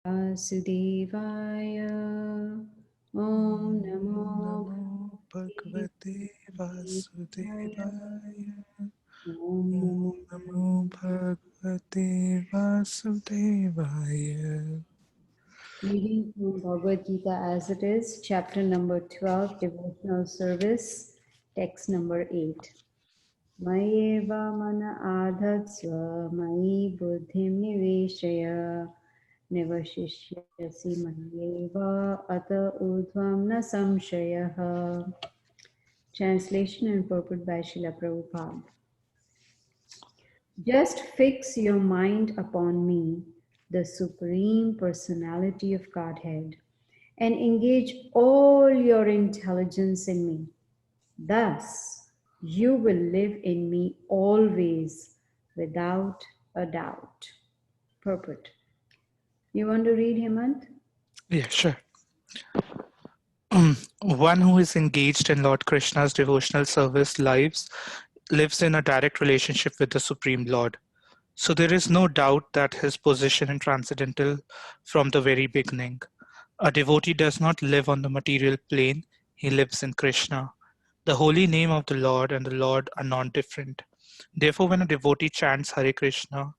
Vasudevaya. Om Namo Namo Bhagavate Bhagavate Vasudevaya. Vasudevaya. Om Om Namo Namo Bhagavate Vasudevaya. Reading from Bhagavad Gita as it is, chapter number 12, devotional service, text number 8. Mayeva mana adhatsva mayi buddhim niveshaya nivashishyasi mayeva ata urdhvam na samshayah. Translation and purport by Srila Prabhupada. Just fix your mind upon me, the Supreme Personality of Godhead, and engage all your intelligence in me. Thus, you will live in me always without a doubt. Purport. You want to read, Hemant? Yeah, sure. One who is engaged in Lord Krishna's devotional service lives in a direct relationship with the Supreme Lord. So there is no doubt that his position is transcendental from the very beginning. A devotee does not live on the material plane, he lives in Krishna. The holy name of the Lord and the Lord are non different. Therefore, when a devotee chants Hare Krishna,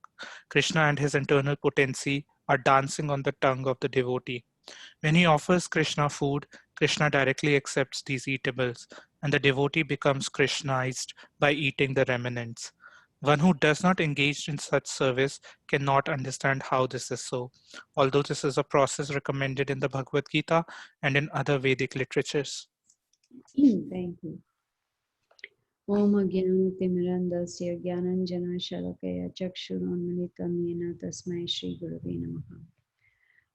Krishna and his internal potency are dancing on the tongue of the devotee. When he offers Krishna food, Krishna directly accepts these eatables, and the devotee becomes Krishnaized by eating the remnants. One who does not engage in such service cannot understand how this is so, although this is a process recommended in the Bhagavad Gita and in other Vedic literatures. Thank you. Om Ajnanatimmirandasya Jnananjana Shalakaya Chakshurunmilitam Yena Tasmai Shri Gurave Namaha.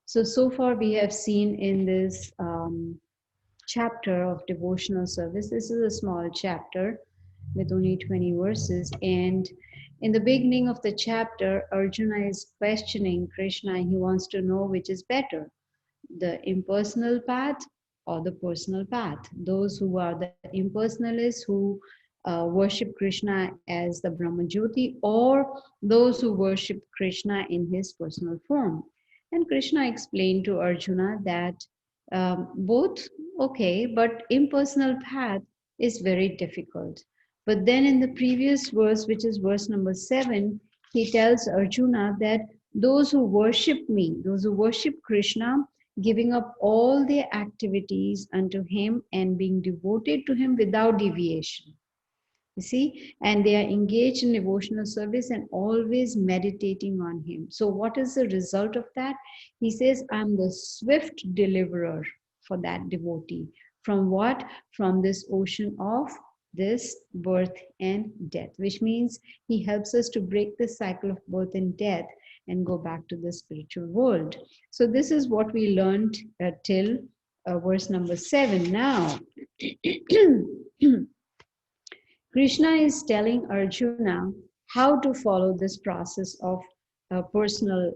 So far we have seen in this chapter of devotional service. This is a small chapter with only 20 verses. And in the beginning of the chapter, Arjuna is questioning Krishna and he wants to know which is better, the impersonal path or the personal path. Those who are the impersonalists who worship Krishna as the Brahma Jyoti, or those who worship Krishna in his personal form. And Krishna explained to Arjuna that both okay, but impersonal path is very difficult. But then in the previous verse, which is verse number 7, he tells Arjuna that those who worship me, those who worship Krishna, giving up all their activities unto him and being devoted to him without deviation. You see, and they are engaged in devotional service and always meditating on him. So, what is the result of that? He says, I'm the swift deliverer for that devotee. From what? From this ocean of this birth and death, which means he helps us to break the cycle of birth and death and go back to the spiritual world. So, this is what we learned till verse number 7. Now, Krishna is telling Arjuna how to follow this process of personal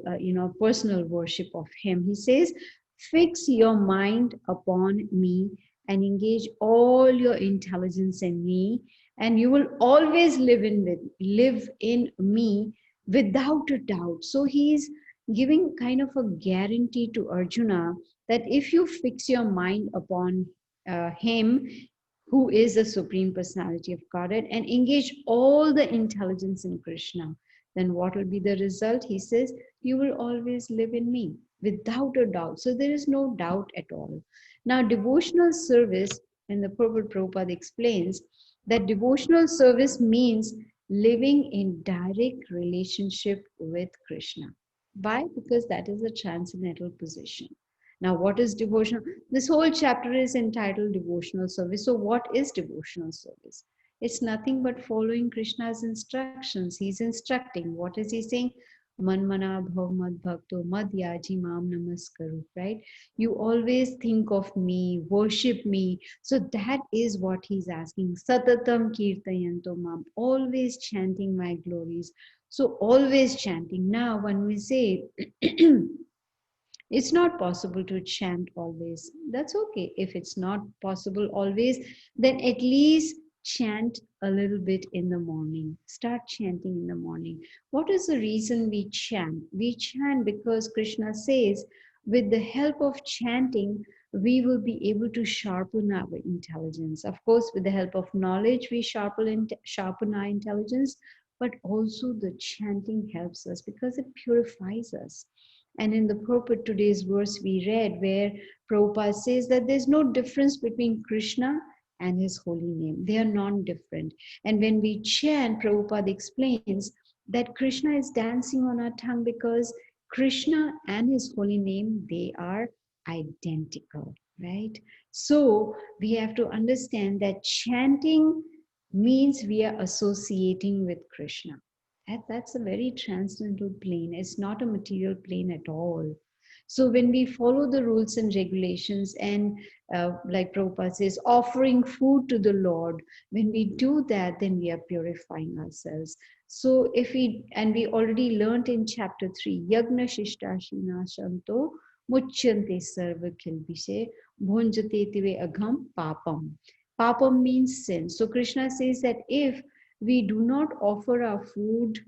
worship of him. He says, "Fix your mind upon me and engage all your intelligence in me, and you will always live in me without a doubt." So he's giving kind of a guarantee to Arjuna that if you fix your mind upon him, who is the Supreme Personality of Godhead, and engage all the intelligence in Krishna, then what will be the result? He says, you will always live in me without a doubt. So there is no doubt at all. Now, devotional service, and the Purport Prabhupada explains that devotional service means living in direct relationship with Krishna. Why? Because that is a transcendental position. Now, what is devotional? This whole chapter is entitled Devotional Service. So, what is devotional service? It's nothing but following Krishna's instructions. He's instructing. What is he saying? Manmana bhav mad bhakto mad yaji mam namaskaru, right? You always think of me, worship me. So that is what he's asking. Satatam kirtayanto mam, always chanting my glories. So always chanting. Now, when we say it's not possible to chant always. That's okay. If it's not possible always, then at least chant a little bit in the morning. Start chanting in the morning. What is the reason we chant? We chant because Krishna says, with the help of chanting, we will be able to sharpen our intelligence. Of course, with the help of knowledge, we sharpen our intelligence, but also the chanting helps us because it purifies us. And in the purport today's verse we read, where Prabhupada says that there's no difference between Krishna and his holy name. They are non-different. And when we chant, Prabhupada explains that Krishna is dancing on our tongue because Krishna and his holy name, they are identical, right? So we have to understand that chanting means we are associating with Krishna. That's a very transcendental plane. It's not a material plane at all. So when we follow the rules and regulations and like Prabhupada says, offering food to the Lord, when we do that, then we are purifying ourselves. So if we, and we already learned in chapter 3, Yagna Shishtashina Shanto Muchyante Sarva Kilbishe Bhunjate Tive Agham Papam. Papam means sin. So Krishna says that if we do not offer our food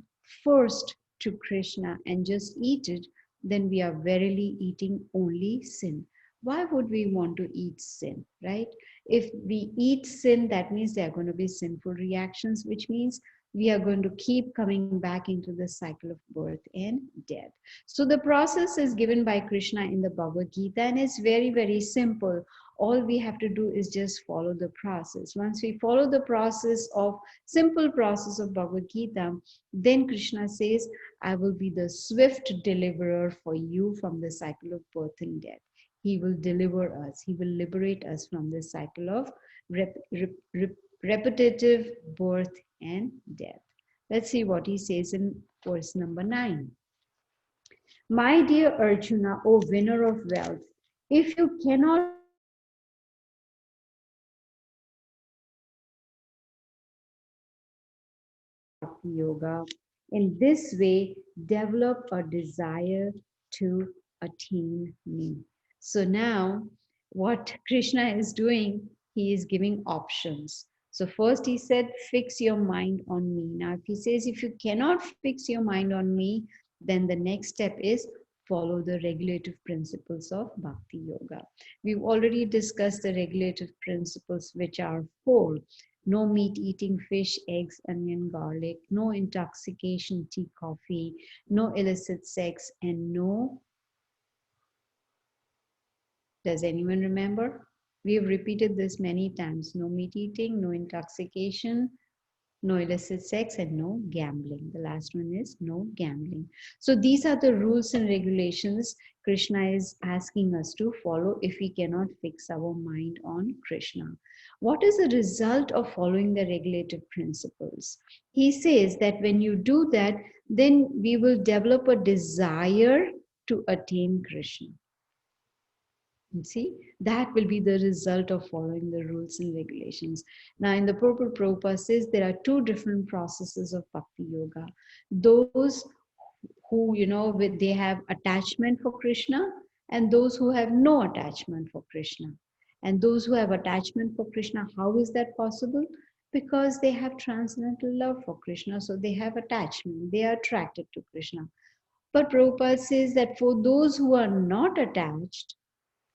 first to Krishna and just eat it, then we are verily eating only sin. Why would we want to eat sin, right? If we eat sin, that means there are going to be sinful reactions, which means we are going to keep coming back into the cycle of birth and death. So the process is given by Krishna in the Bhagavad Gita, and it's very, very simple. All we have to do is just follow the process. Once we follow the process of simple process of Bhagavad Gita, then Krishna says, I will be the swift deliverer for you from the cycle of birth and death. He will deliver us. He will liberate us from the cycle of repetitive birth and death. Let's see what he says in verse number 9. My dear Arjuna, O winner of wealth, if you cannot Bhakti Yoga, in this way, develop a desire to attain me. So now, what Krishna is doing, he is giving options. So first he said, fix your mind on me. Now, if he says, if you cannot fix your mind on me, then the next step is follow the regulative principles of Bhakti Yoga. We've already discussed the regulative principles, which are four. No meat eating, fish, eggs, onion, garlic, no intoxication, tea, coffee, no illicit sex, and no, does anyone remember? We have repeated this many times. No meat eating, no intoxication, no illicit sex, and no gambling. The last one is no gambling. So these are the rules and regulations Krishna is asking us to follow if we cannot fix our mind on Krishna. What is the result of following the regulative principles? He says that when you do that, then we will develop a desire to attain Krishna. See, that will be the result of following the rules and regulations. Now, in the purport, Prabhupada says there are two different processes of Bhakti Yoga. Those who, they have attachment for Krishna, and those who have no attachment for Krishna. And those who have attachment for Krishna, how is that possible? Because they have transcendental love for Krishna, so they have attachment. They are attracted to Krishna. But Prabhupada says that for those who are not attached,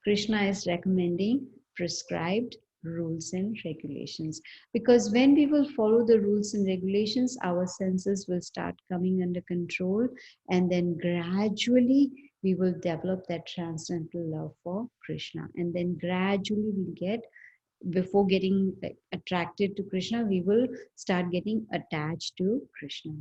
Krishna is recommending prescribed rules and regulations. Because when we will follow the rules and regulations, our senses will start coming under control, and then gradually we will develop that transcendental love for Krishna. And then gradually we'll get, before getting attracted to Krishna, we will start getting attached to Krishna.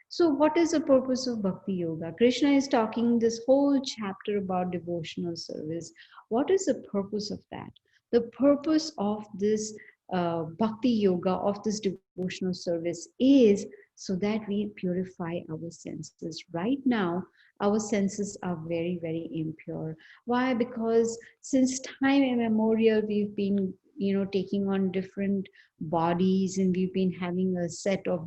So, what is the purpose of Bhakti Yoga? Krishna is talking this whole chapter about devotional service. What is the purpose of that? The purpose of this Bhakti Yoga, of this devotional service, is so that we purify our senses. Right now, our senses are very, very impure. Why? Because since time immemorial, we've been taking on different bodies, and we've been having a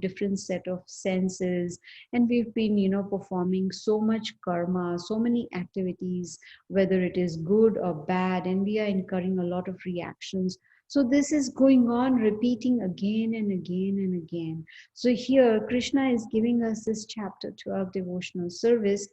different set of senses, and we've been performing so much karma, so many activities, whether it is good or bad, and we are incurring a lot of reactions. So this is going on, repeating again and again and again. So here, Krishna is giving us this chapter 12 devotional service.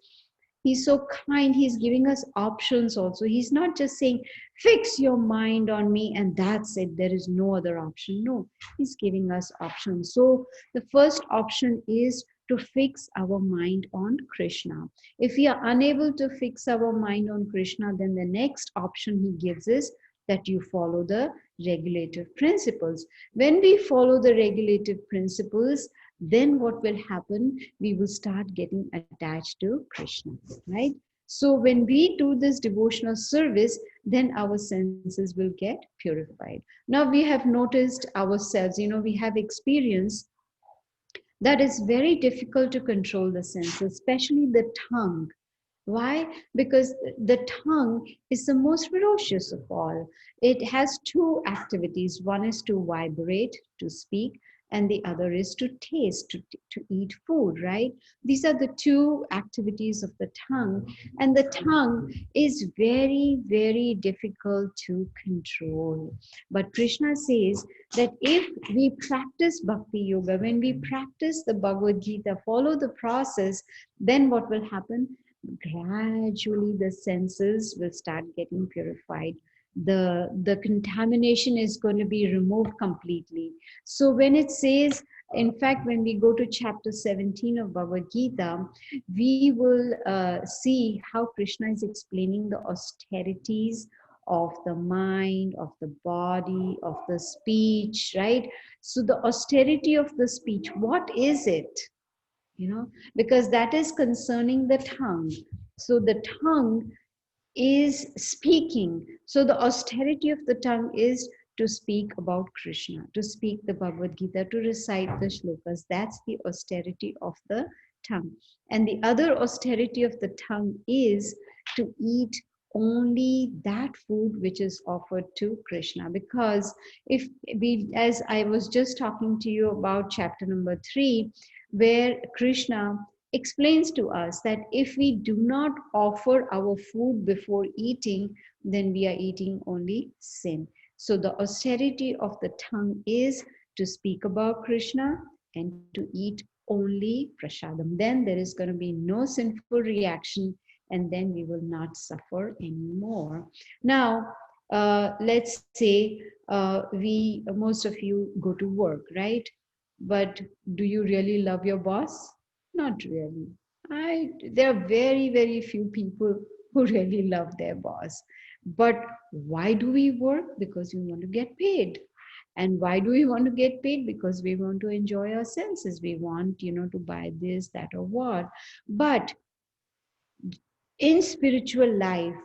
He's so kind. He's giving us options also. He's not just saying, fix your mind on me and that's it. There is no other option. No, he's giving us options. So the first option is to fix our mind on Krishna. If we are unable to fix our mind on Krishna, then the next option he gives is that you follow the regulative principles. When we follow the regulative principles, then what will happen? We will start getting attached to Krishna, right? So when we do this devotional service, then our senses will get purified. Now we have noticed ourselves, we have experienced that it's very difficult to control the senses, especially the tongue. Why? Because the tongue is the most ferocious of all. It has two activities. One is to vibrate, to speak, and the other is to taste, to eat food, right? These are the two activities of the tongue. And the tongue is very, very difficult to control. But Krishna says that if we practice Bhakti Yoga, when we practice the Bhagavad Gita, follow the process, then what will happen? Gradually the senses will start getting purified. The contamination is going to be removed completely. So when it says, in fact, when we go to chapter 17 of Bhagavad Gita, we will see how Krishna is explaining the austerities of the mind, of the body, of the speech, right? So the austerity of the speech, what is it? Because that is concerning the tongue. So the tongue is speaking. So the austerity of the tongue is to speak about Krishna, to speak the Bhagavad Gita, to recite the shlokas. That's the austerity of the tongue. And the other austerity of the tongue is to eat only that food which is offered to Krishna. Because if we, as I was just talking to you about chapter number 3, where Krishna explains to us that if we do not offer our food before eating, then we are eating only sin. So the austerity of the tongue is to speak about Krishna and to eat only prasadam. Then there is going to be no sinful reaction, and then we will not suffer anymore. Now, let's say most of you go to work, right? But do you really love your boss? Not really. There are very, very few people who really love their boss. But why do we work? Because we want to get paid. And why do we want to get paid? Because we want to enjoy our senses. We want, to buy this, that, or what. But in spiritual life,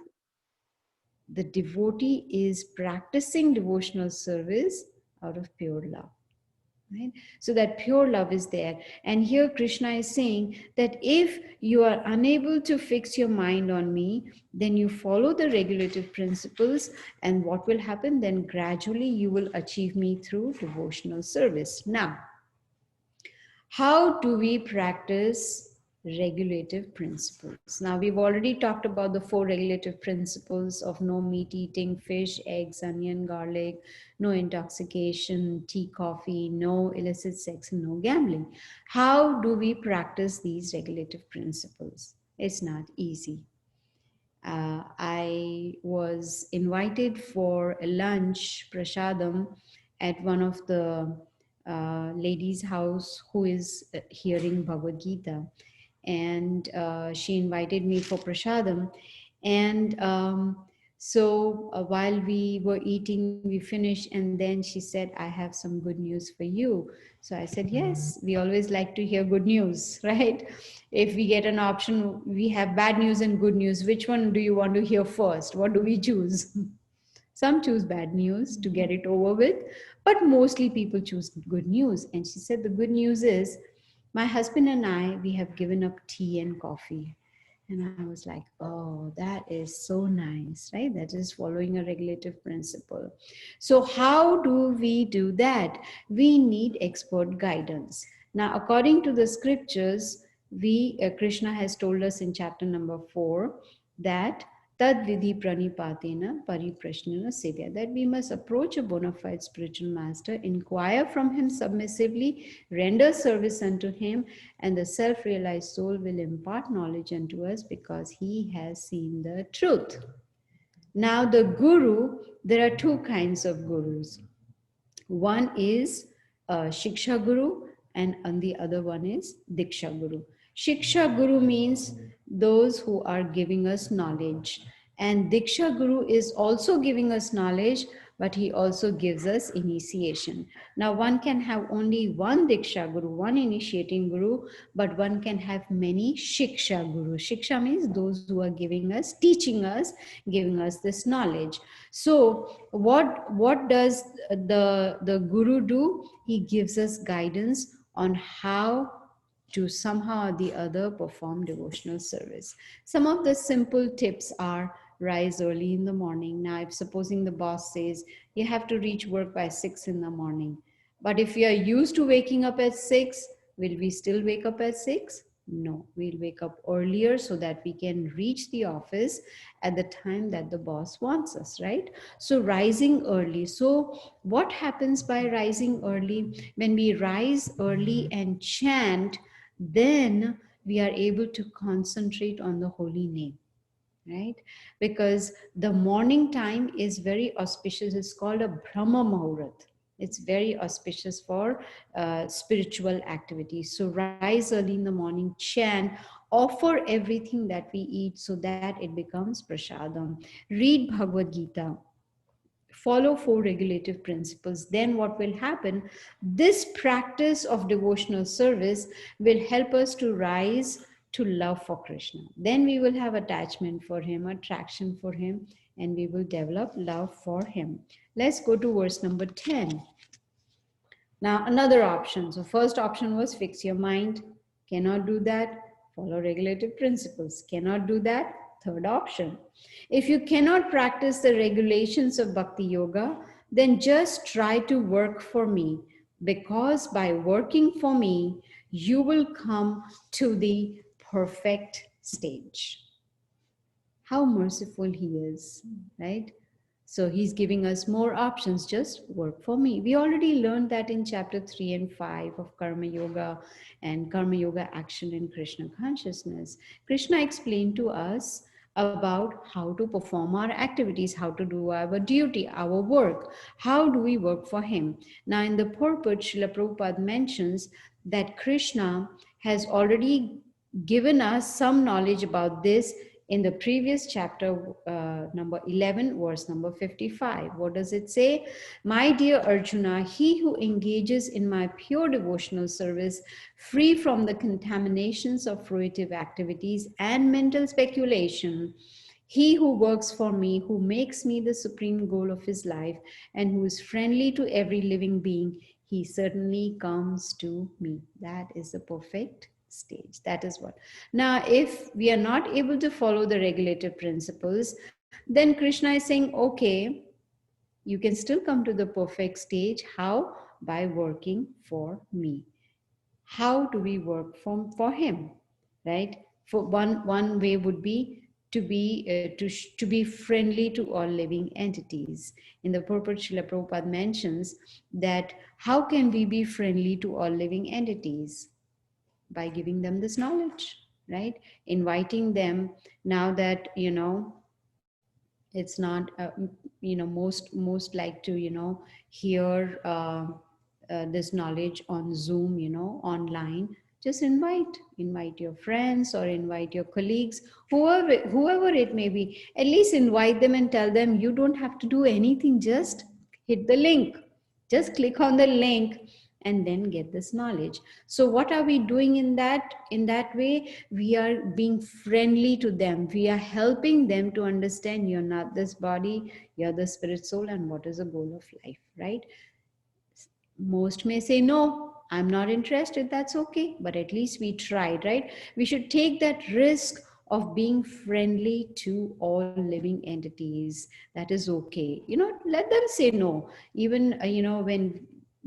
the devotee is practicing devotional service out of pure love. Right? So that pure love is there. And here Krishna is saying that if you are unable to fix your mind on me, then you follow the regulative principles, and what will happen? Then gradually you will achieve me through devotional service. Now, how do we practice regulative principles? Now, we've already talked about the 4 regulative principles of no meat eating, fish, eggs, onion, garlic, no intoxication, tea, coffee, no illicit sex, and no gambling. How do we practice these regulative principles? It's not easy. I was invited for a lunch, prasadam, at one of the ladies' house who is hearing Bhagavad Gita. And she invited me for prasadam. And so while we were eating, we finished, and then she said, I have some good news for you. So I said, yes, we always like to hear good news, right? If we get an option, we have bad news and good news. Which one do you want to hear first? What do we choose? Some choose bad news to get it over with, but mostly people choose good news. And she said, the good news is my husband and I, we have given up tea and coffee. And I was like, oh, that is so nice, right? That is following a regulative principle. So how do we do that? We need expert guidance. Now, according to the scriptures, Krishna has told us in chapter number 4 that Tad vidhi pranipatena pariprashnana sevya. That we must approach a bona fide spiritual master, inquire from him submissively, render service unto him, and the self-realized soul will impart knowledge unto us because he has seen the truth. Now, the guru, there are two kinds of gurus. One is Shiksha Guru, and the other one is Diksha Guru. Shiksha Guru means those who are giving us knowledge, and Diksha Guru is also giving us knowledge, but he also gives us initiation. Now, one can have only one Diksha Guru, one initiating Guru, but one can have many Shiksha Guru. Shiksha means those who are giving us, teaching us, giving us this knowledge. So, what does the Guru do? He gives us guidance on how to somehow or the other perform devotional service. Some of the simple tips are: rise early in the morning. Now, if supposing the boss says you have to reach work by 6 in the morning, but if we are used to waking up at 6, will we still wake up at 6? No, we'll wake up earlier so that we can reach the office at the time that the boss wants us, right? So, rising early. So, what happens by rising early? When we rise early and chant, then we are able to concentrate on the holy name, right? Because the morning time is very auspicious. It's called a Brahma Muhurat. It's very auspicious for spiritual activities. So rise early in the morning, chant, offer everything that we eat so that it becomes prasadam. Read Bhagavad Gita, follow four regulative principles. Then what will happen? This practice of devotional service will help us to rise to love for Krishna. Then we will have attachment for him, attraction for him, and we will develop love for him. Let's go to verse number 10. Now, another option. So, first option was fix your mind. Cannot do that. Follow regulative principles. Cannot do that. Third option. If you cannot practice the regulations of Bhakti Yoga, then just try to work for me, because by working for me, you will come to the perfect stage. How merciful he is, right? So he's giving us more options. Just work for me. We already learned that in chapter 3 and 5 of Karma Yoga and Karma Yoga action in Krishna consciousness. Krishna explained to us about how to perform our activities, how to do our duty, our work. How do we work for him? Now, in the purport, Srila Prabhupada mentions that Krishna has already given us some knowledge about this in the previous chapter, number 11, verse number 55. What does it say? My dear Arjuna, he who engages in my pure devotional service, free from the contaminations of fruitive activities and mental speculation, he who works for me, who makes me the supreme goal of his life, and who is friendly to every living being, he certainly comes to me. That is the perfect stage. That is what. Now, if we are not able to follow the regulative principles, then Krishna is saying, okay, you can still come to the perfect stage. How? By working for me. How do we work for him? Right? For one way would be to be friendly to all living entities. In the purport, Srila Prabhupada mentions that how can we be friendly to all living entities? By giving them this knowledge, right? Inviting them. Now that it's not most like to hear this knowledge on Zoom, online. Just invite your friends or invite your colleagues, whoever it may be. At least invite them and tell them you don't have to do anything. Just hit the link, just click on the link, and then get this knowledge. So what are we doing in that way? We are being friendly to them. We are helping them to understand you're not this body, you're the spirit soul, and what is the goal of life, right? Most may say no, I'm not interested. That's okay, but at least we tried, right? We should take that risk of being friendly to all living entities. That is okay. Let them say no. Even when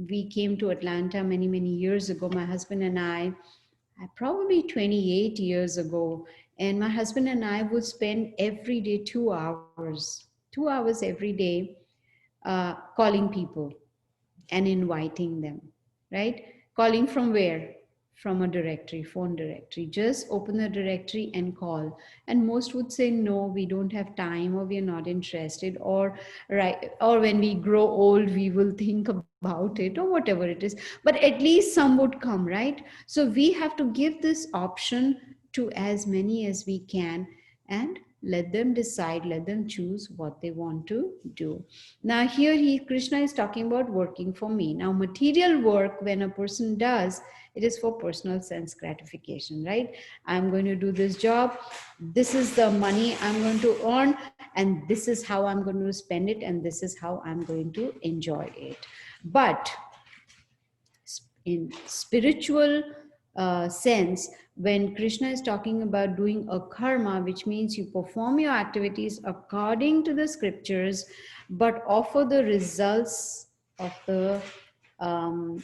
we came to Atlanta many years ago, my husband and I, probably 28 years ago, And my husband and I would spend every day 2 hours every day, calling people and inviting them, right? Calling from where? From a directory, phone directory. Just open the directory and call. And most would say, no, we don't have time, or we are not interested, or right, or when we grow old, we will think about it, or whatever it is. But at least some would come, right? So we have to give this option to as many as we can, and let them decide, let them choose what they want to do. Now here Krishna is talking about working for me. Now material work, when a person does, it is for personal sense gratification, right? I'm going to do this job, this is the money I'm going to earn, and this is how I'm going to spend it, and this is how I'm going to enjoy it. But in spiritual sense, when Krishna is talking about doing a karma, which means you perform your activities according to the scriptures, but offer the results of the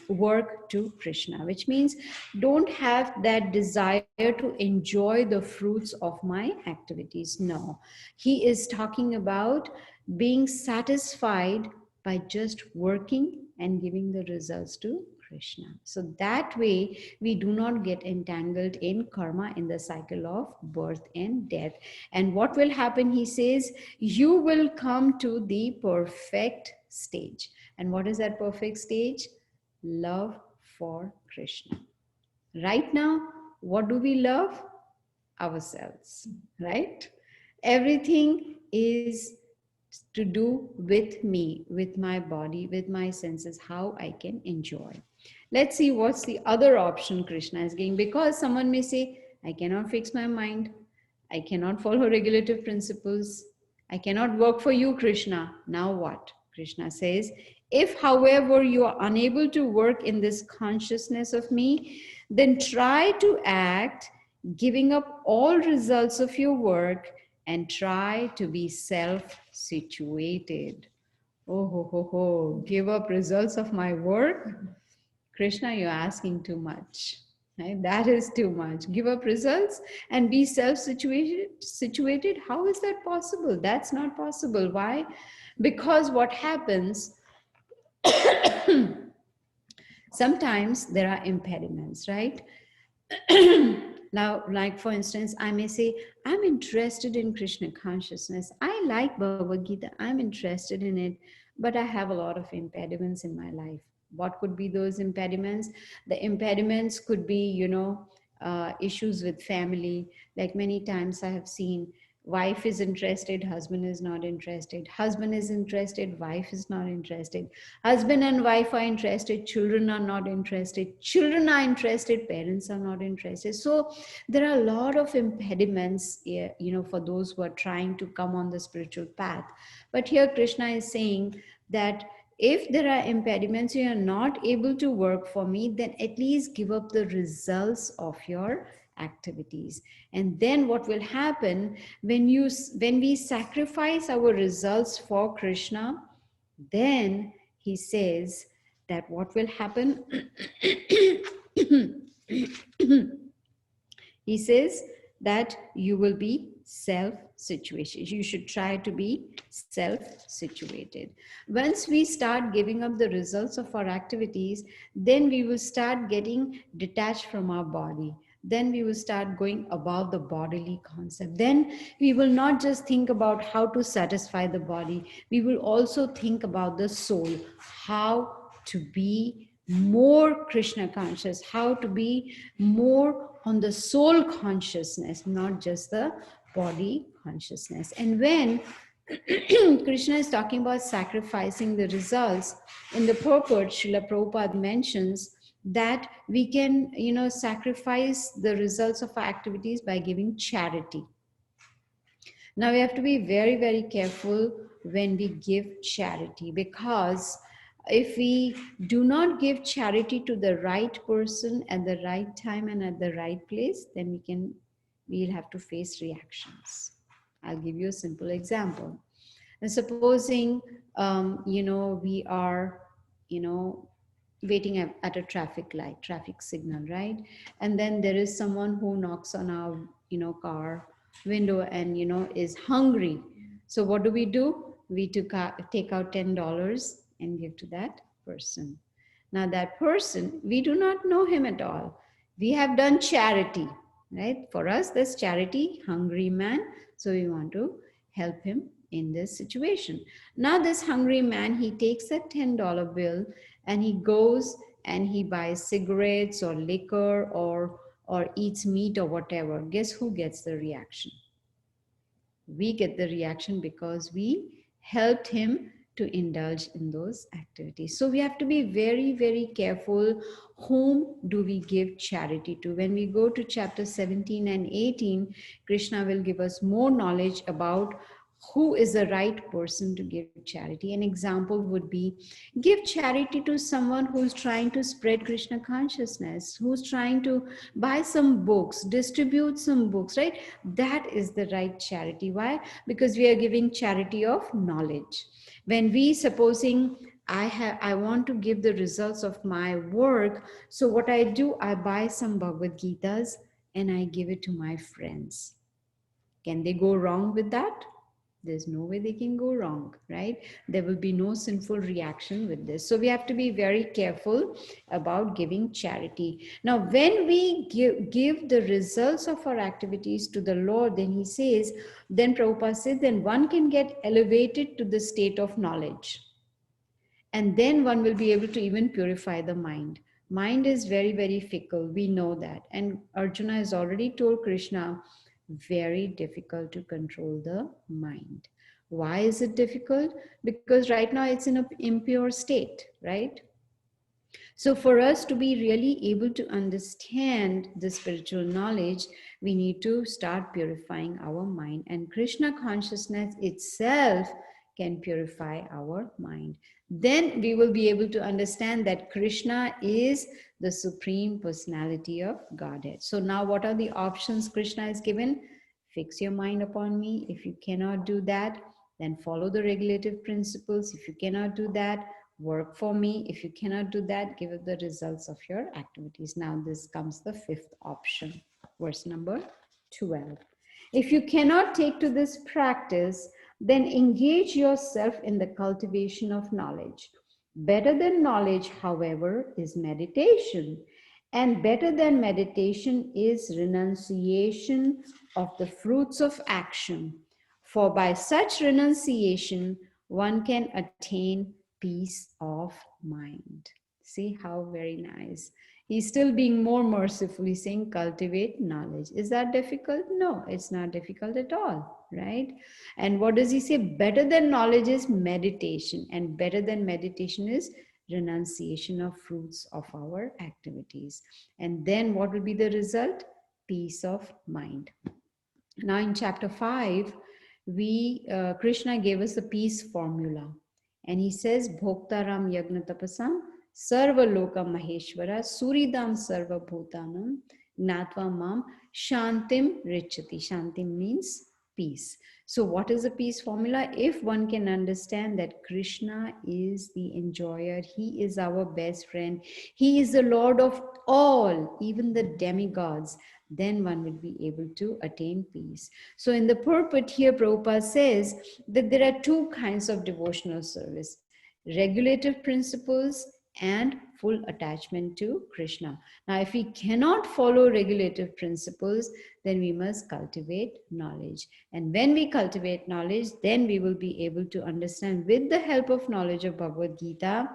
work to Krishna, which means don't have that desire to enjoy the fruits of my activities. No, he is talking about being satisfied by just working and giving the results to Krishna. So that way, we do not get entangled in karma, in the cycle of birth and death. And what will happen, he says, you will come to the perfect stage. And what is that perfect stage? Love for Krishna. Right now, what do we love? Ourselves, right? Everything is to do with me, with my body, with my senses, how I can enjoy. Let's see what's the other option Krishna is giving, because someone may say, I cannot fix my mind, I cannot follow regulative principles, I cannot work for you, Krishna. Now what? Krishna says, if, however, you are unable to work in this consciousness of me, then try to act, giving up all results of your work, and try to be self-situated. Oh, ho, ho, ho. Give up results of my work? Krishna, you're asking too much. Right? That is too much. Give up results and be self-situated. How is that possible? That's not possible. Why? Because what happens, sometimes there are impediments, right? Now, like for instance, I may say, I'm interested in Krishna consciousness. I like Bhagavad Gita. I'm interested in it, but I have a lot of impediments in my life. What could be those impediments? The impediments could be, issues with family. Like many times I have seen, wife is interested, husband is not interested. Husband is interested, wife is not interested. Husband and wife are interested, children are not interested. Children are interested, parents are not interested. So there are a lot of impediments, for those who are trying to come on the spiritual path. But here Krishna is saying that if there are impediments, you are not able to work for me, then at least give up the results of your activities. And then what will happen, when we sacrifice our results for Krishna, then he says that what will happen. He says that you will be self-situated. You should try to be self-situated. Once we start giving up the results of our activities, then we will start getting detached from our body. Then we will start going above the bodily concept. Then we will not just think about how to satisfy the body. We will also think about the soul, how to be more Krishna conscious, how to be more on the soul consciousness, not just the body consciousness. And when Krishna is talking about sacrificing the results, in the purport, Srila Prabhupada mentions that we can, sacrifice the results of our activities by giving charity. Now we have to be very, very careful when we give charity, because if we do not give charity to the right person at the right time and at the right place, then we'll have to face reactions. I'll give you a simple example. And supposing, we are, waiting at a traffic light, traffic signal, right? And then there is someone who knocks on our, car window and, is hungry. So what do? We take out $10 and give to that person. Now that person, we do not know him at all. We have done charity, right? For us, this charity, hungry man. So we want to help him in this situation. Now this hungry man, he takes that $10 bill and he goes and he buys cigarettes or liquor or eats meat or whatever. Guess who gets the reaction? We get the reaction because we helped him to indulge in those activities. So we have to be very, very careful. Whom do we give charity to? When we go to chapter 17 and 18, Krishna will give us more knowledge about who is the right person to give charity. An example would be, give charity to someone who's trying to spread Krishna consciousness, who's trying to buy some books, distribute some books, right? That is the right charity. Why? Because we are giving charity of knowledge. When we supposing I want to give the results of my work, so what I do, I buy some Bhagavad Gitas and I give it to my friends. Can they go wrong with that? There's no way they can go wrong, right? There will be no sinful reaction with this. So we have to be very careful about giving charity. Now, when we give the results of our activities to the Lord, then he says, then Prabhupada says, then one can get elevated to the state of knowledge. And then one will be able to even purify the mind. Mind is very, very fickle. We know that. And Arjuna has already told Krishna, very difficult to control the mind. Why is it difficult? Because right now it's in an impure state, right? So, for us to be really able to understand the spiritual knowledge, we need to start purifying our mind. And Krishna consciousness itself can purify our mind. Then we will be able to understand that Krishna is the Supreme Personality of Godhead. So, now what are the options Krishna has given? Fix your mind upon me. If you cannot do that, then follow the regulative principles. If you cannot do that, work for me. If you cannot do that, give it the results of your activities. Now, this comes the fifth option, verse number 12. If you cannot take to this practice, then engage yourself in the cultivation of knowledge. Better than knowledge, however, is meditation. And better than meditation is renunciation of the fruits of action. For by such renunciation, one can attain peace of mind. See how very nice. He's still being more merciful. He's saying cultivate knowledge. Is that difficult? No, it's not difficult at all, right? And what does he say? Better than knowledge is meditation, and better than meditation is renunciation of fruits of our activities. And then what will be the result? Peace of mind. Now in chapter 5, Krishna gave us a peace formula. And he says, Bhoktaram Yagna Tapasam Sarva Loka Maheshwara Suridam Sarva Bhutanam Gnatva Mam Shantim Richati. Shantim means peace. So what is the peace formula? If one can understand that Krishna is the enjoyer, he is our best friend, he is the Lord of all, even the demigods, then one will be able to attain peace. So in the purport here, Prabhupada says that there are two kinds of devotional service: regulative principles and full attachment to Krishna. Now, if we cannot follow regulative principles, then we must cultivate knowledge. And when we cultivate knowledge, then we will be able to understand, with the help of knowledge of Bhagavad Gita,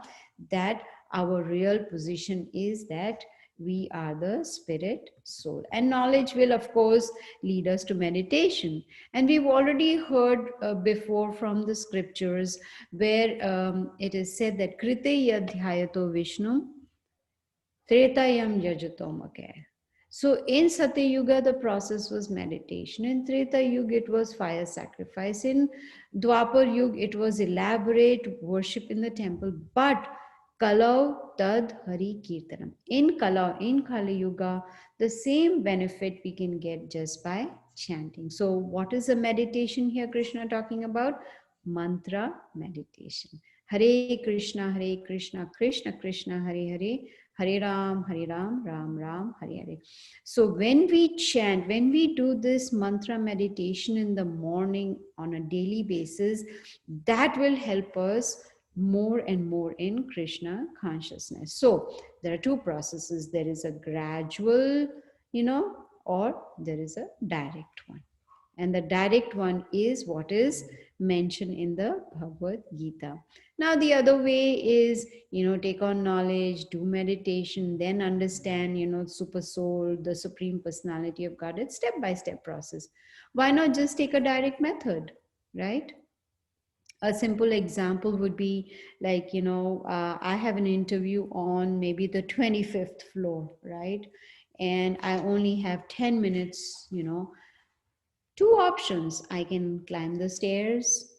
that our real position is that we are the spirit soul. And knowledge will, of course, lead us to meditation. And we've already heard before from the scriptures where it is said that Krite yadhyayato Vishnu Tretayam yajatomake. So in Satya Yuga, the process was meditation. In Treta Yuga, it was fire sacrifice. In Dwapar Yuga, it was elaborate worship in the temple. But Kalau Tad Hari Kirtanam. In Kali Yuga, the same benefit we can get just by chanting. So what is the meditation here Krishna talking about? Mantra meditation. Hare Krishna, Krishna Krishna, Hare Hare, Hare Ram, Ram Ram, Hare Hare. So when we chant, when we do this mantra meditation in the morning on a daily basis, that will help us more and more in Krishna consciousness. So there are two processes. There is a gradual, or there is a direct one. And the direct one is what is mentioned in the Bhagavad Gita. Now, the other way is, take on knowledge, do meditation, then understand, super soul, the supreme personality of God. It's step by step process. Why not just take a direct method, right? A simple example would be like, I have an interview on maybe the 25th floor, right? And I only have 10 minutes, two options. I can climb the stairs,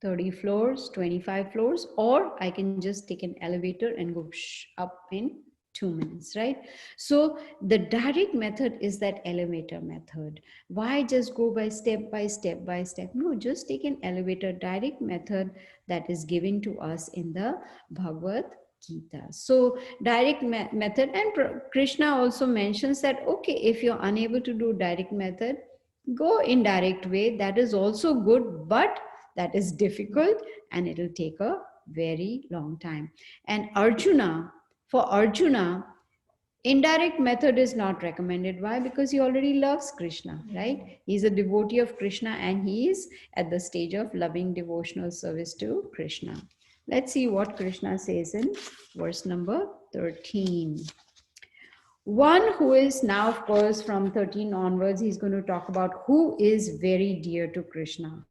30 floors, 25 floors, or I can just take an elevator and go up in 2 minutes, right? So the direct method is that elevator method. Why just go by step by step by step? No, just take an elevator direct method that is given to us in the Bhagavad Gita. So direct method, and Krishna also mentions that, okay, if you're unable to do direct method, go indirect way. That is also good, but that is difficult and it will take a very long time. And for Arjuna, indirect method is not recommended. Why? Because he already loves Krishna, right? He's a devotee of Krishna and he is at the stage of loving devotional service to Krishna. Let's see what Krishna says in verse number 13. One who is now, of course, from 13 onwards, he's going to talk about who is very dear to Krishna.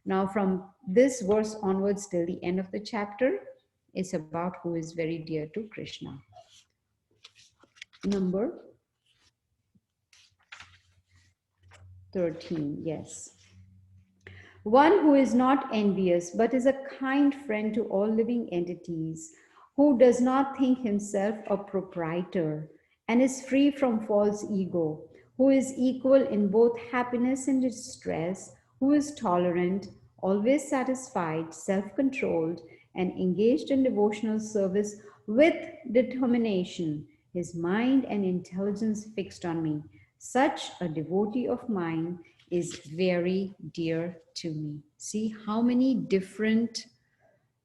Now, from this verse onwards till the end of the chapter, is about who is very dear to Krishna. Number 13, yes. One who is not envious, but is a kind friend to all living entities, who does not think himself a proprietor and is free from false ego, who is equal in both happiness and distress, who is tolerant, always satisfied, self controlled, and engaged in devotional service with determination, his mind and intelligence fixed on me. Such a devotee of mine is very dear to me. See how many different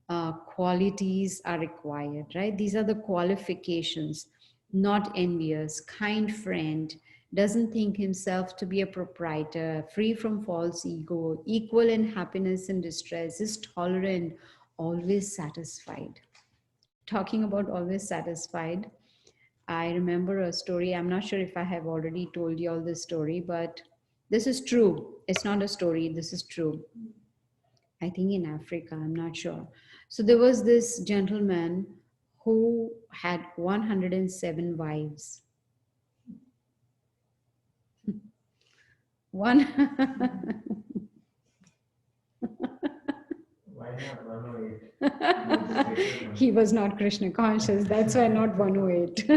qualities are required, right? These are the qualifications. Not envious, kind friend, doesn't think himself to be a proprietor, free from false ego, equal in happiness and distress, is tolerant, always satisfied. Talking about always satisfied, I remember a story. I'm not sure if I have already told you all this story, but this is true. It's not a story, this is true. I think in Africa, I'm not sure. So there was this gentleman who had 107 wives. One. Why not 108? He was not Krishna conscious, that's why not 108.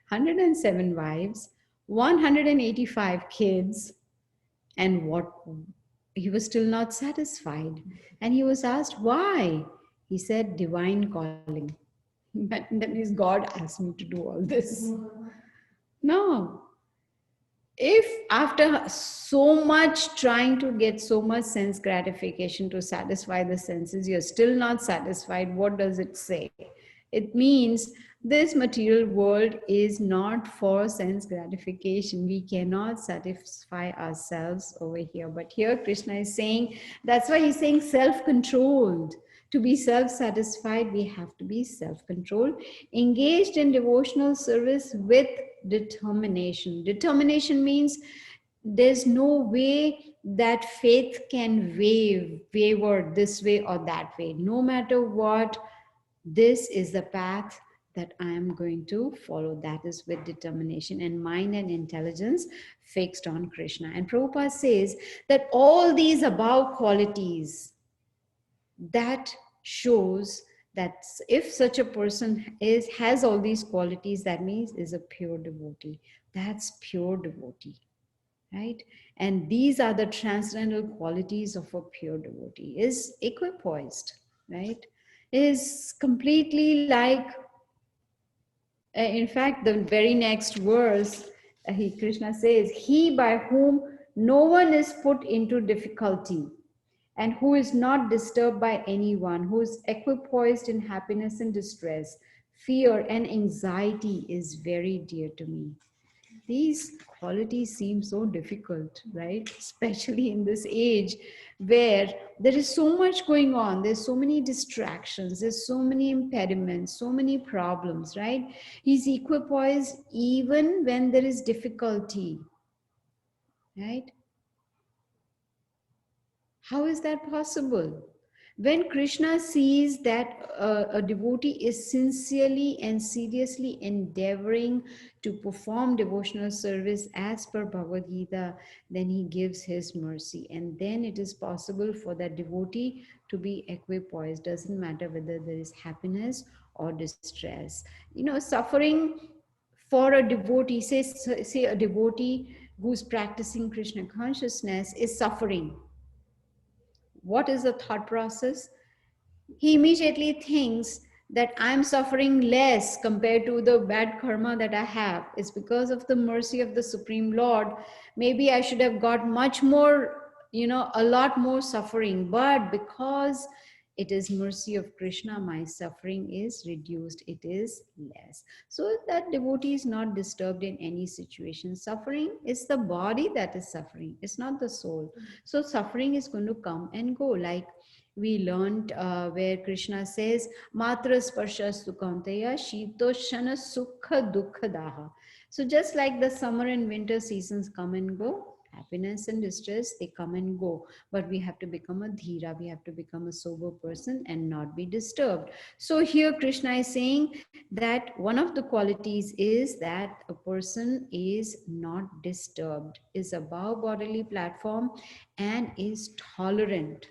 107 wives, 185 kids, and what? He was still not satisfied. And he was asked why. He said, divine calling. That means God asked me to do all this. No. If after so much trying to get so much sense gratification to satisfy the senses, you're still not satisfied, what does it say? It means this material world is not for sense gratification. We cannot satisfy ourselves over here. But here Krishna is saying, that's why he's saying self-controlled. To be self-satisfied, we have to be self-controlled, engaged in devotional service with determination. Determination means there's no way that faith can waver this way or that way. No matter what, this is the path that I am going to follow. That is with determination and mind and intelligence fixed on Krishna. And Prabhupada says that all these above qualities, that shows that if such a person has all these qualities, that means is a pure devotee. That's pure devotee, right? And these are the transcendental qualities of a pure devotee, is equipoised, right? Is completely like, in fact, the very next verse, Krishna says, he by whom no one is put into difficulty and who is not disturbed by anyone, who is equipoised in happiness and distress, fear and anxiety is very dear to me. These qualities seem so difficult, right? Especially in this age where there is so much going on, there's so many distractions, there's so many impediments, so many problems, right? He's equipoised even when there is difficulty, right? How is that possible? When Krishna sees that a devotee is sincerely and seriously endeavoring to perform devotional service as per Bhagavad Gita, then he gives his mercy. And then it is possible for that devotee to be equipoised. Doesn't matter whether there is happiness or distress. You know, suffering for a devotee, say a devotee who's practicing Krishna consciousness is suffering. What is the thought process? He immediately thinks that I'm suffering less compared to the bad karma that I have. It's because of the mercy of the Supreme Lord. Maybe I should have got much more, a lot more suffering, but because it is mercy of Krishna, my suffering is reduced, it is less. So that devotee is not disturbed in any situation. Suffering is the body that is suffering, it's not the soul. So suffering is going to come and go, like we learned where Krishna says, Matra sparshastu kaunteya shitoshana sukha dukha daha. So just like the summer and winter seasons come and go, happiness and distress, they come and go. But we have to become a dhira, we have to become a sober person and not be disturbed. So here Krishna is saying that one of the qualities is that a person is not disturbed, is above bodily platform and is tolerant.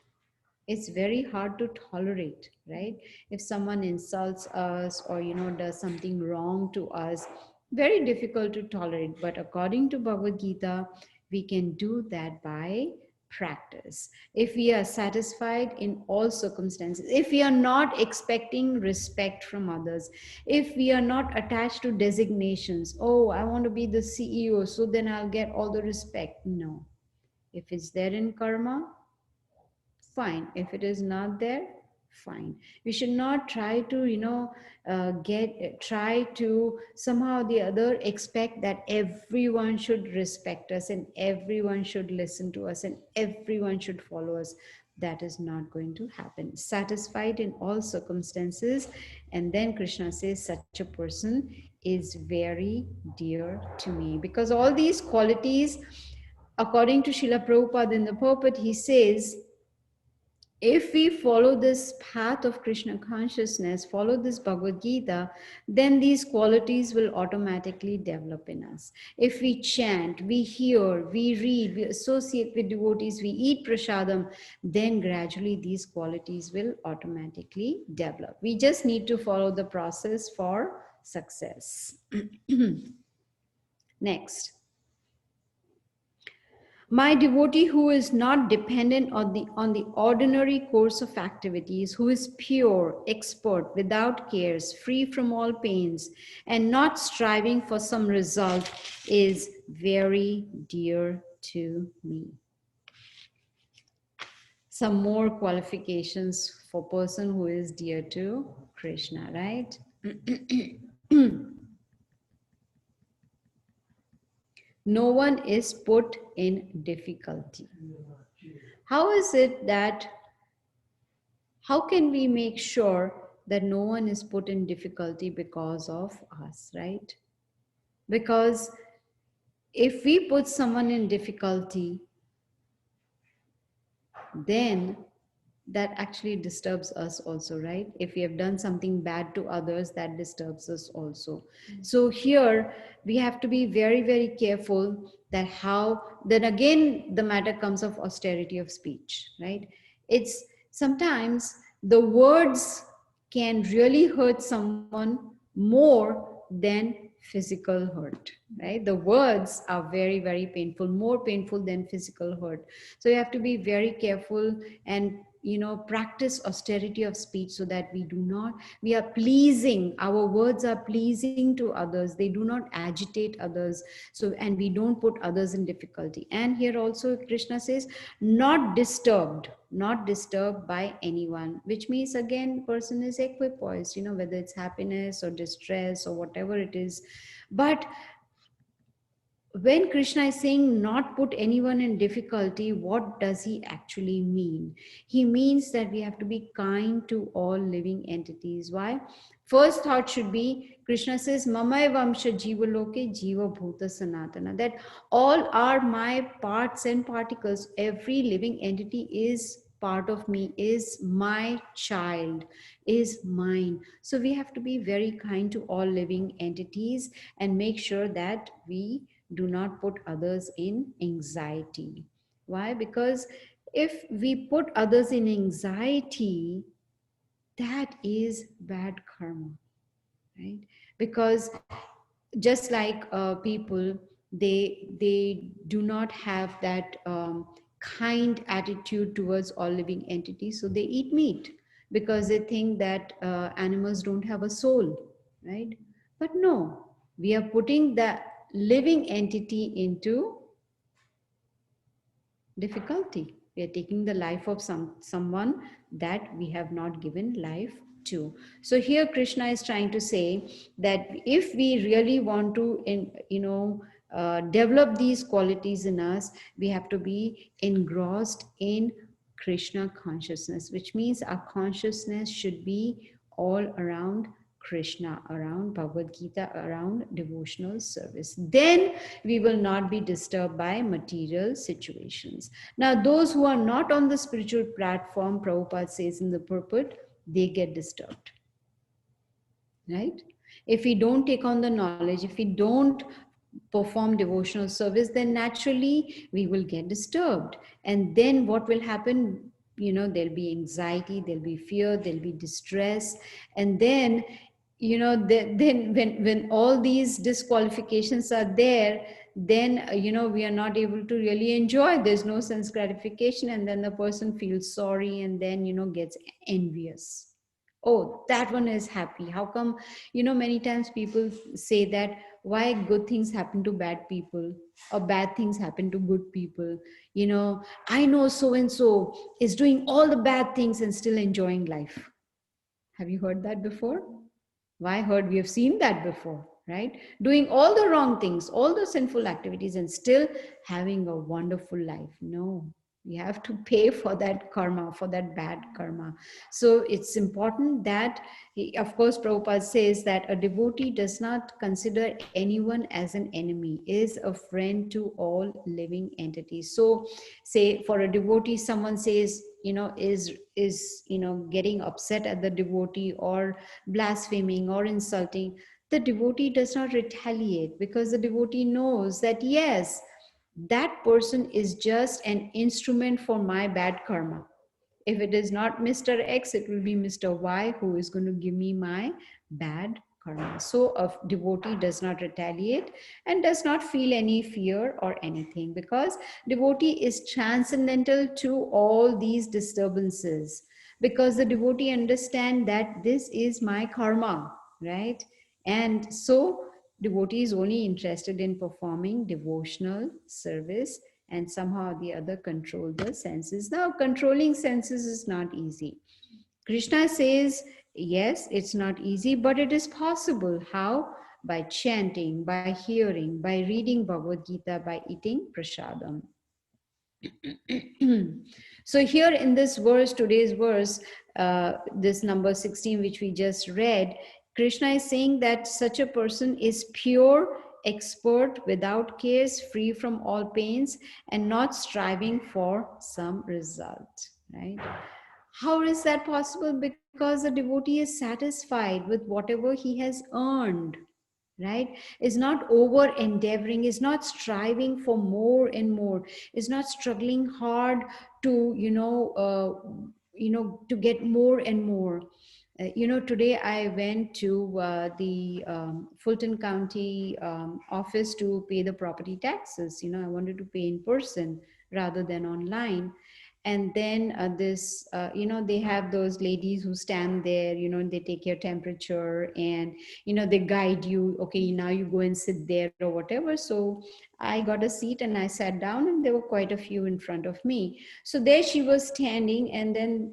It's very hard to tolerate, right? If someone insults us or does something wrong to us, very difficult to tolerate. But according to Bhagavad Gita, we can do that by practice. If we are satisfied in all circumstances, if we are not expecting respect from others, if we are not attached to designations, oh, I want to be the CEO, so then I'll get all the respect. No. If it's there in karma, fine. If it is not there, fine. We should not try to try to somehow or the other expect that everyone should respect us and everyone should listen to us and everyone should follow us. That is not going to happen. Satisfied in all circumstances. And then Krishna says such a person is very dear to me, because all these qualities, according to Srila Prabhupada in the purport, he says, if we follow this path of Krishna consciousness, follow this Bhagavad Gita, then these qualities will automatically develop in us. If we chant, we hear, we read, we associate with devotees, we eat prasadam, then gradually these qualities will automatically develop. We just need to follow the process for success. Next. My devotee who is not dependent on the ordinary course of activities, who is pure, expert, without cares, free from all pains, and not striving for some result, is very dear to me. Some more qualifications for person who is dear to Krishna, right? No one is put in difficulty. How is it that, how can we make sure that no one is put in difficulty because of us, right? Because if we put someone in difficulty, then that actually disturbs us also, right? If we have done something bad to others, that disturbs us also. So here we have to be very, very careful that how, then again, the matter comes of austerity of speech, right? It's sometimes the words can really hurt someone more than physical hurt, right? The words are very, very painful, more painful than physical hurt. So you have to be very careful and practice austerity of speech, so that we are pleasing, our words are pleasing to others, they do not agitate others, so, and we don't put others in difficulty. And here also Krishna says, not disturbed by anyone, which means again person is equipoised, whether it's happiness or distress or whatever it is. But when Krishna is saying not put anyone in difficulty, what does he actually mean? He means that we have to be kind to all living entities. Why? First thought should be, Krishna says, Mamay Vamsha Jiva Loke Jiva Bhuta Sanatana, that all are my parts and particles. Every living entity is part of me, is my child, is mine. So we have to be very kind to all living entities and make sure that we do not put others in anxiety. Why? Because if we put others in anxiety, that is bad karma, right? Because just like people, they do not have that kind attitude towards all living entities, so they eat meat because they think that animals don't have a soul, right? But no, we are putting the living entity into difficulty. We are taking the life of someone that we have not given life to. So here Krishna is trying to say that if we really want to develop these qualities in us, we have to be engrossed in Krishna consciousness, which means our consciousness should be all around Krishna, around Bhagavad Gita, around devotional service. Then we will not be disturbed by material situations. Now, those who are not on the spiritual platform, Prabhupada says in the purport, they get disturbed, right? If we don't take on the knowledge, if we don't perform devotional service, then naturally we will get disturbed. And then what will happen? There'll be anxiety, there'll be fear, there'll be distress. And then then when all these disqualifications are there, then we are not able to really enjoy, there's no sense gratification, and then the person feels sorry, and then gets envious. Oh, that one is happy, how come? Many times people say that, why good things happen to bad people, or bad things happen to good people? I know so and so is doing all the bad things and still enjoying life. Have you heard that before? Why heard? We have seen that before, right? Doing all the wrong things, all the sinful activities, and still having a wonderful life. No, we have to pay for that karma, for that bad karma. So it's important that, of course, Prabhupada says that a devotee does not consider anyone as an enemy, is a friend to all living entities. So, say for a devotee, someone says, is getting upset at the devotee, or blaspheming or insulting, the devotee does not retaliate, because the devotee knows that yes, that person is just an instrument for my bad karma. If it is not Mr. X, it will be Mr. Y who is going to give me my bad karma. So a devotee does not retaliate and does not feel any fear or anything, because devotee is transcendental to all these disturbances, because the devotee understand that this is my karma, right? And so devotee is only interested in performing devotional service, and somehow or the other control the senses. Now, controlling senses is not easy. Krishna says, yes, it's not easy, but it is possible. How? By chanting, by hearing, by reading Bhagavad Gita, by eating prasadam. So here in this verse, today's verse, this number 16, which we just read, Krishna is saying that such a person is pure, expert, without cares, free from all pains, and not striving for some result, right? How is that possible? Because the devotee is satisfied with whatever he has earned, right? Is not over endeavoring, is not striving for more and more, is not struggling hard to to get more and more. Today I went to the Fulton County office to pay the property taxes. I wanted to pay in person rather than online. And then they have those ladies who stand there, they take your temperature, and they guide you, okay, now you go and sit there or whatever. So I got a seat and I sat down, and there were quite a few in front of me. So there she was standing, and then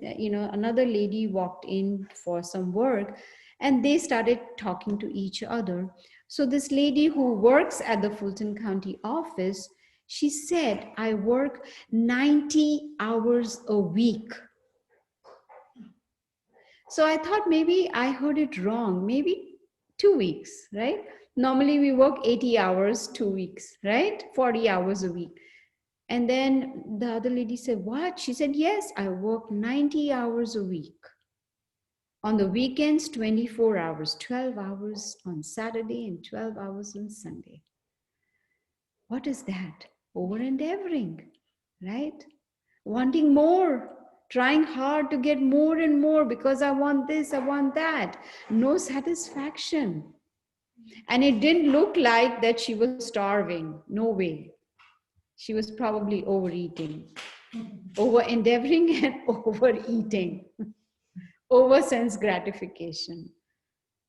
another lady walked in for some work, and they started talking to each other. So this lady who works at the Fulton County office, she said, I work 90 hours a week. So I thought maybe I heard it wrong, maybe 2 weeks, right? Normally we work 80 hours, 2 weeks, right? 40 hours a week. And then the other lady said, what? She said, yes, I work 90 hours a week. On the weekends, 24 hours, 12 hours on Saturday and 12 hours on Sunday. What is that? Over endeavoring, right? Wanting more, trying hard to get more and more because I want this, I want that. No satisfaction. And it didn't look like that she was starving. No way. She was probably overeating, over endeavoring and overeating, over sense gratification.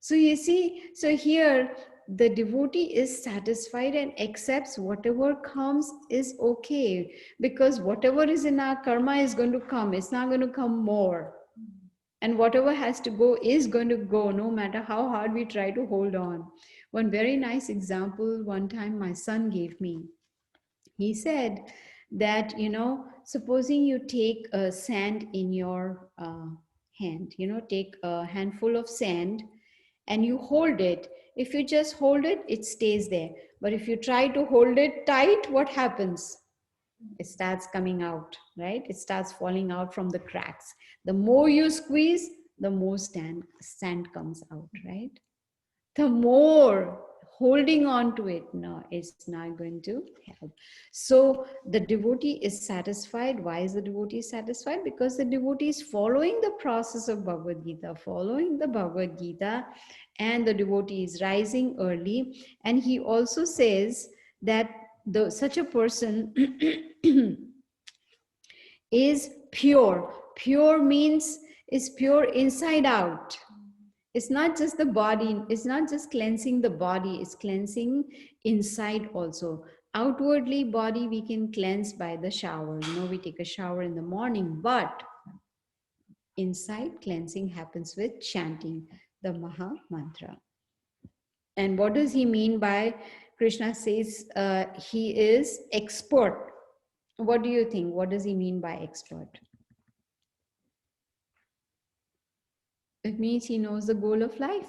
So you see, so here the devotee is satisfied and accepts whatever comes is okay, because whatever is in our karma is going to come. It's not going to come more. And whatever has to go is going to go, no matter how hard we try to hold on. One very nice example one time my son gave me. He said that, supposing you take a sand in your hand, take a handful of sand and you hold it. If you just hold it, it stays there. But if you try to hold it tight, what happens? It starts coming out, right? It starts falling out from the cracks. The more you squeeze, the more sand comes out, right? The more holding on to it, no, it's not going to help. So the devotee is satisfied. Why is the devotee satisfied? Because the devotee is following the process of Bhagavad Gita, following the Bhagavad Gita, and the devotee is rising early. And he also says that such a person is pure. Pure means is pure inside out. It's not just the body, it's not just cleansing the body, it's cleansing inside also. Outwardly, body we can cleanse by the shower. We take a shower in the morning, but inside cleansing happens with chanting the Maha Mantra. And what does he mean by Krishna says he is expert? What do you think? What does he mean by expert? It means he knows the goal of life.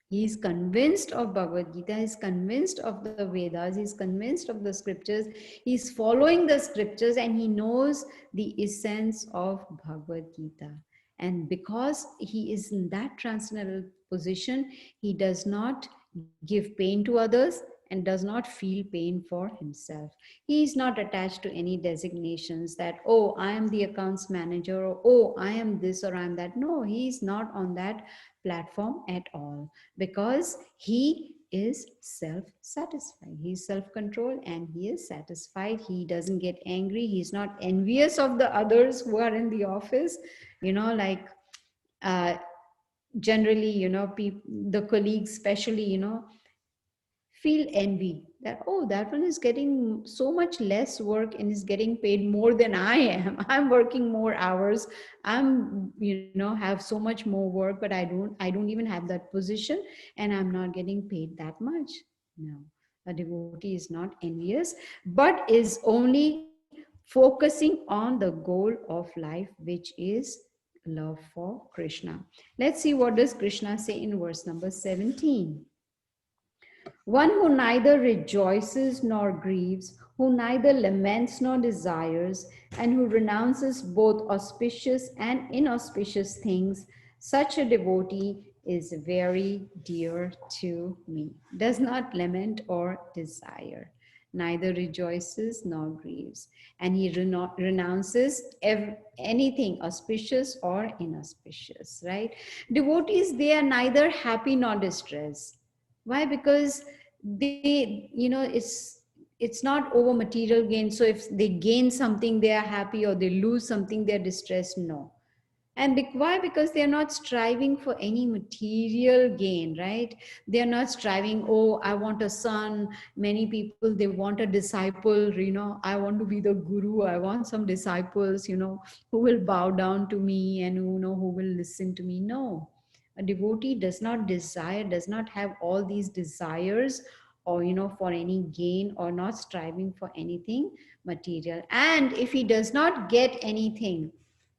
He is convinced of Bhagavad Gita, he is convinced of the Vedas, he is convinced of the scriptures, he is following the scriptures, and he knows the essence of Bhagavad Gita. And because he is in that transcendental position, he does not give pain to others and does not feel pain for himself. He is not attached to any designations that, oh, I am the accounts manager, or oh, I am this or I am that. No, he is not on that platform at all, because he is self-satisfied. He is self-controlled and he is satisfied. He doesn't get angry. He's not envious of the others who are in the office. Like generally, the colleagues especially, feel envy that, oh, that one is getting so much less work and is getting paid more than I am. I'm working more hours. I'm, have so much more work, but I don't even have that position, and I'm not getting paid that much. No, a devotee is not envious, but is only focusing on the goal of life, which is love for Krishna. Let's see what does Krishna say in verse number 17. One who neither rejoices nor grieves, who neither laments nor desires, and who renounces both auspicious and inauspicious things, such a devotee is very dear to me. Does not lament or desire, neither rejoices nor grieves, and he renounces anything auspicious or inauspicious, right? Devotees, they are neither happy nor distressed. Why? Because they, it's it's not over material gain. So if they gain something, they are happy, or they lose something, they're distressed. No. And why? Because they're not striving for any material gain, right? They're not striving, oh, I want a son. Many people, they want a disciple, I want to be the guru. I want some disciples, who will bow down to me and who will listen to me. No. A devotee does not desire, does not have all these desires, or for any gain, or not striving for anything material. And if he does not get anything,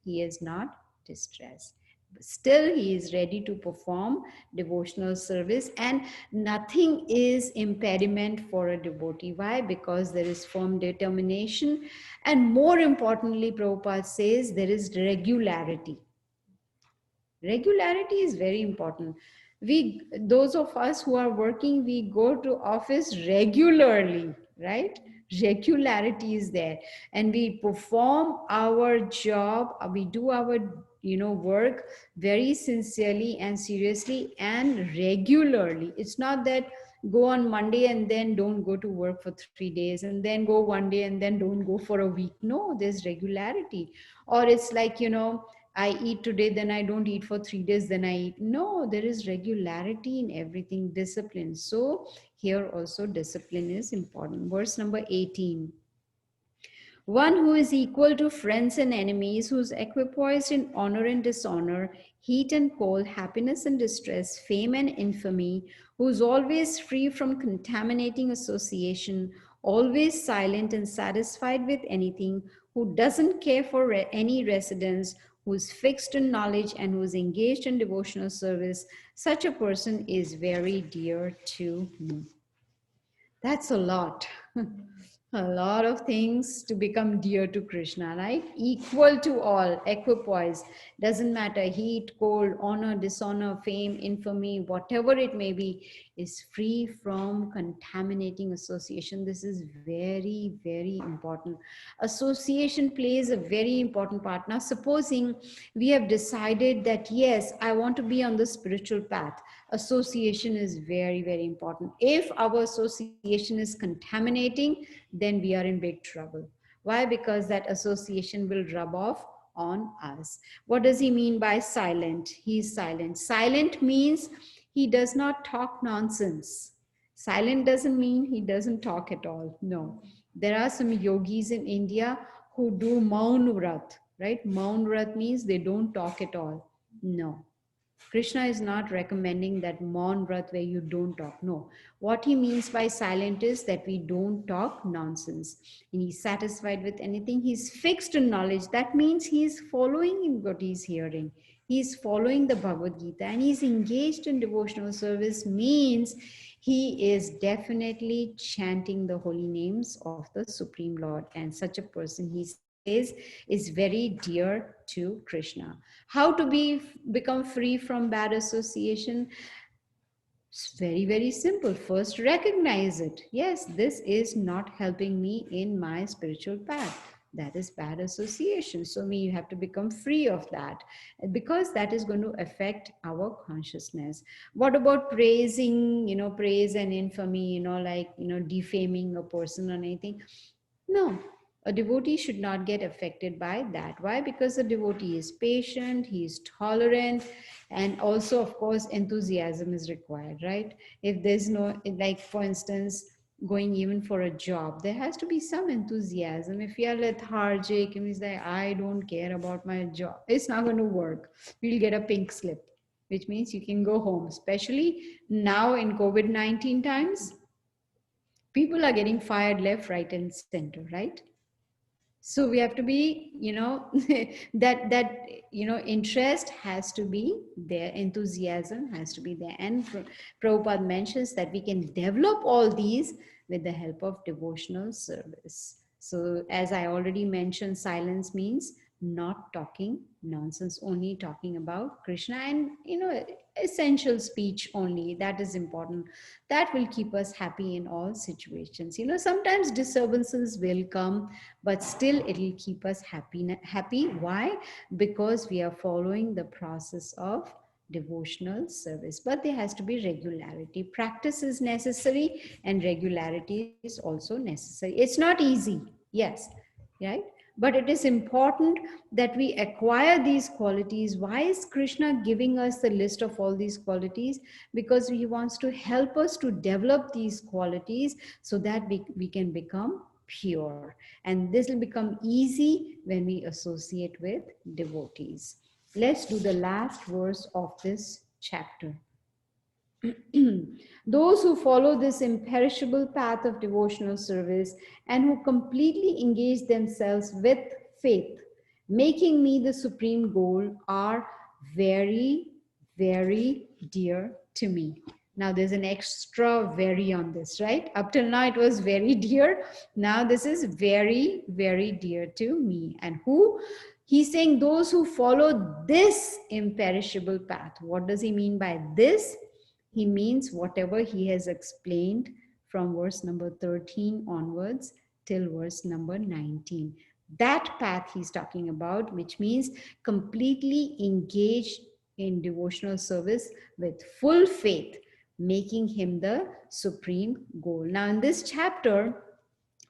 he is not distressed. Still, he is ready to perform devotional service, and nothing is impediment for a devotee. Why? Because there is firm determination, and more importantly, Prabhupada says there is regularity. Regularity is very important. We, those of us who are working, we go to office regularly, right? Regularity is there, and we perform our job, we do our work very sincerely and seriously and regularly. It's not that go on Monday and then don't go to work for 3 days, and then go one day and then don't go for a week. No, there's regularity. Or it's like, I eat today, then I don't eat for 3 days, then I eat. No, there is regularity in everything, discipline. So here also discipline is important. Verse number 18. One who is equal to friends and enemies, who is equipoised in honor and dishonor, heat and cold, happiness and distress, fame and infamy, who is always free from contaminating association, always silent and satisfied with anything, who doesn't care for any residence, who is fixed in knowledge and who is engaged in devotional service, such a person is very dear to me. That's a lot. A lot of things to become dear to Krishna, right? Equal to all, equipoise. Doesn't matter, heat, cold, honor, dishonor, fame, infamy, whatever it may be, is free from contaminating association. This is very, very important. Association plays a very important part. Now, supposing we have decided that, yes, I want to be on the spiritual path. Association is very, very important. If our association is contaminating, then we are in big trouble. Why? Because that association will rub off on us. What does he mean by silent? He is silent. Silent means he does not talk nonsense. Silent doesn't mean he doesn't talk at all. No. There are some yogis in India who do maun vrat, right? Maun vrat means they don't talk at all. No. Krishna is not recommending that Maun Vrat where you don't talk. No. What he means by silent is that we don't talk nonsense. And he's satisfied with anything. He's fixed in knowledge. That means he's following in what he's hearing. He's following the Bhagavad Gita, and he's engaged in devotional service, means he is definitely chanting the holy names of the Supreme Lord. And such a person, he says, is very dear to Krishna. How to become free from bad association? It's very, very simple. First, recognize it. Yes, this is not helping me in my spiritual path. That is bad association. So we have to become free of that, because that is going to affect our consciousness. What about praising, praise and infamy, like, defaming a person or anything? No, a devotee should not get affected by that. Why? Because the devotee is patient, he is tolerant, and also, of course, enthusiasm is required, right? If there's no, like, for instance, going even for a job, there has to be some enthusiasm. If you are lethargic and he's like, I don't care about my job, it's not going to work. We'll get a pink slip, which means you can go home. Especially now in COVID-19 times, people are getting fired left, right, and center, right? So we have to be, that interest has to be there, enthusiasm has to be there. And Prabhupada mentions that we can develop all these with the help of devotional service. So as I already mentioned, silence means not talking nonsense, only talking about Krishna, and essential speech only. That is important. That will keep us happy in all situations. Sometimes disturbances will come, but still it will keep us happy. Why? Because we are following the process of devotional service. But there has to be regularity. Practice is necessary and regularity is also necessary. It's not easy, yes, right? But it is important that we acquire these qualities. Why is Krishna giving us the list of all these qualities? Because he wants to help us to develop these qualities so that we can become pure. And this will become easy when we associate with devotees. Let's do the last verse of this chapter. Those who follow this imperishable path of devotional service and who completely engage themselves with faith, making me the supreme goal, are very, very dear to me. Now there's an extra very on this, right? Up till now it was very dear. Now this is very, very dear to me. And who? He's saying those who follow this imperishable path. What does he mean by this? He means whatever he has explained from verse number 13 onwards till verse number 19. That path he's talking about, which means completely engaged in devotional service with full faith, making him the supreme goal. Now, in this chapter,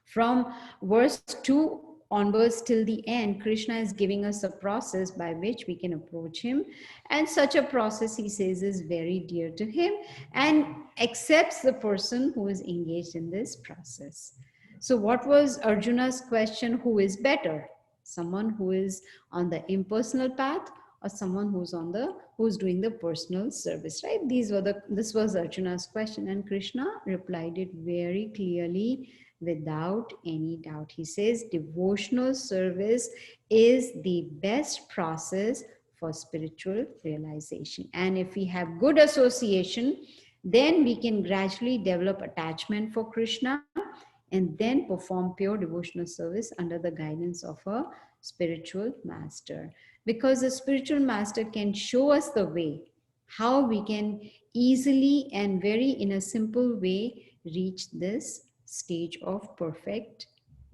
from verse 2 onwards till the end, Krishna is giving us a process by which we can approach him. And such a process, he says, is very dear to him and accepts the person who is engaged in this process. So, what was Arjuna's question? Who is better? Someone who is on the impersonal path or someone who's doing the personal service, right? This was Arjuna's question, and Krishna replied it very clearly without any doubt. He says devotional service is the best process for spiritual realization. And if we have good association, then we can gradually develop attachment for Krishna and then perform pure devotional service under the guidance of a spiritual master. Because the spiritual master can show us the way, how we can easily and very in a simple way reach this stage of perfect,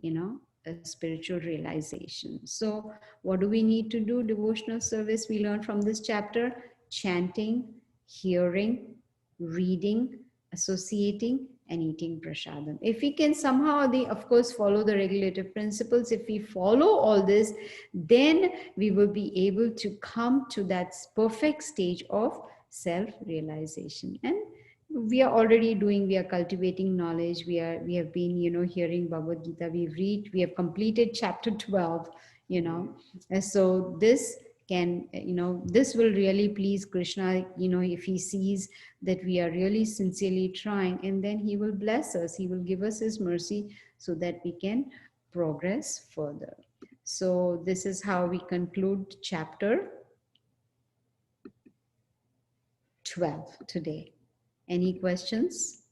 a spiritual realization. So what do we need to do? Devotional service, we learn from this chapter: chanting, hearing, reading, associating, and eating prasadam. If we can somehow, of course, follow the regulative principles, if we follow all this, then we will be able to come to that perfect stage of self-realization. And we are cultivating knowledge. We have been, hearing Bhagavad Gita. We have completed chapter 12, And so this can, this will really please Krishna, if he sees that we are really sincerely trying, and then he will bless us. He will give us his mercy so that we can progress further. So this is how we conclude chapter 12 today. Any questions?